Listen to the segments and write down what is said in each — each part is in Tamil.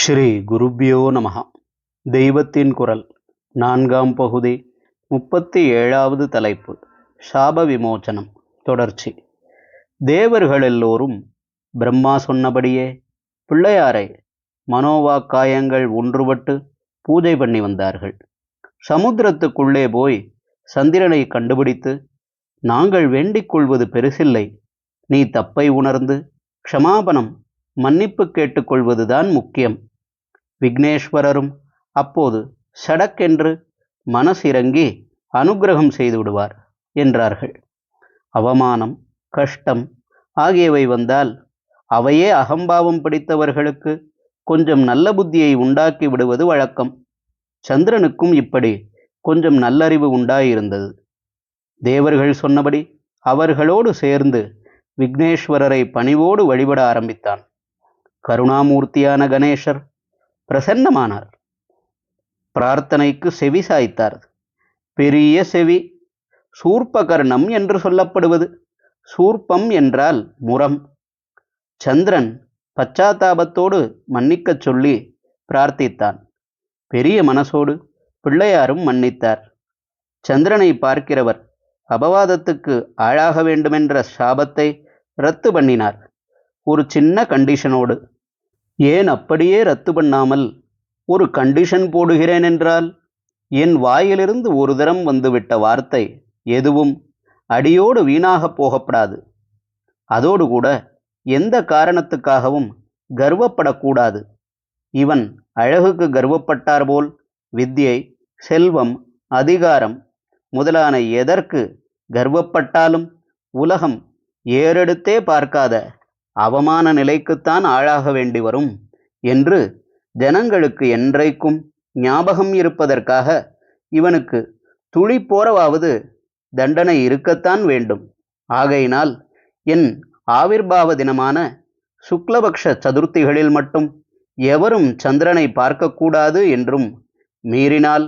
ஸ்ரீ குருப்யோ நமஹ. தெய்வத்தின் குரல் நான்காம் பகுதி 37வது தலைப்பு சாப விமோச்சனம் தொடர்ச்சி. தேவர்கள் எல்லோரும் பிரம்மா சொன்னபடியே பிள்ளையாரை மனோவாக்காயங்கள் ஒன்றுபட்டு பூஜை பண்ணி வந்தார்கள். சமுத்திரத்துக்குள்ளே போய் சந்திரனை கண்டுபிடித்து, நாங்கள் வேண்டிக் கொள்வது பெருசில்லை, நீ தப்பை உணர்ந்து க்ஷமாபணம் மன்னிப்பு கேட்டுக்கொள்வதுதான் முக்கியம். விக்னேஸ்வரரும் அப்போது சடக்கென்று மனசிறங்கி அனுக்கிரகம் செய்து விடுவார் என்றார்கள். அவமானம், கஷ்டம் ஆகியவை வந்தால் அவையே அகம்பாவம் பிடித்தவர்களுக்கு கொஞ்சம் நல்ல புத்தியை உண்டாக்கி விடுவது வழக்கம். சந்திரனுக்கும் இப்படி கொஞ்சம் நல்லறிவு உண்டாயிருந்தது. தேவர்கள் சொன்னபடி அவர்களோடு சேர்ந்து விக்னேஸ்வரரை பணிவோடு வழிபட ஆரம்பித்தான். கருணாமூர்த்தியான கணேசர் பிரசன்னமானார். பிரார்த்தனைக்கு செவி சாய்த்தார். பெரிய செவி, சூர்பகர்ணம் என்று சொல்லப்படுவது. சூர்ப்பம் என்றால் முரம். சந்திரன் பச்சாத்தாபத்தோடு மன்னிக்கச் சொல்லி பிரார்த்தித்தான். பெரிய மனசோடு பிள்ளையாரும் மன்னித்தார். சந்திரனை பார்க்கிறவர் அபவாதத்துக்கு ஆளாக வேண்டுமென்ற சாபத்தை ரத்து பண்ணினார். ஒரு சின்ன கண்டிஷனோடு. ஏன் அப்படியே ரத்து பண்ணாமல் ஒரு கண்டிஷன் போடுகிறேன் என்றால், என் வாயிலிருந்து ஒரு தரம் வந்துவிட்ட வார்த்தை எதுவும் அடியோடு வீணாகப் போகப்படாது. அதோடு கூட எந்த காரணத்துக்காகவும் கர்வப்படக்கூடாது. இவன் அழகுக்கு கர்வப்பட்டார் போல் வித்யை, செல்வம், அதிகாரம் முதலான எதற்கு கர்வப்பட்டாலும் உலகம் ஏறெடுத்தே பார்க்காத அவமான நிலைக்குத்தான் ஆளாக வேண்டி வரும் என்று ஜனங்களுக்கு என்றைக்கும் ஞாபகம் இருப்பதற்காக இவனுக்கு துளி போரவாவது தண்டனை இருக்கத்தான் வேண்டும். ஆகையினால் என் ஆவிர்பாவ தினமான சுக்லபக்ஷ சதுர்த்திகளில் மட்டும் எவரும் சந்திரனை பார்க்கக்கூடாது என்றும், மீறினால்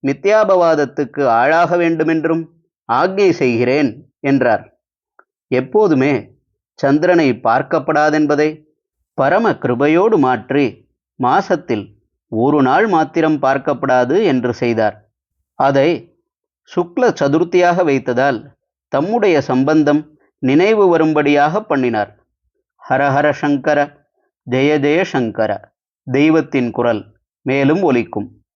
மித்யாபவாதத்துக்கு ஆளாக வேண்டுமென்றும் ஆக்ஞை செய்கிறேன் என்றார். எப்போதுமே சந்திரனை பார்க்கப்படாதென்பதை பரம கிருபையோடு மாற்றி மாசத்தில் ஒரு நாள் மாத்திரம் பார்க்கப்படாது என்று செய்தார். அதை சுக்ல சதுர்த்தியாக வைத்ததால் தம்முடைய சம்பந்தம் நினைவு வரும்படியாக பண்ணினார். ஹரஹர சங்கர, ஜெய ஜெய சங்கர. தெய்வத்தின் குரல் மேலும் ஒலிக்கும்.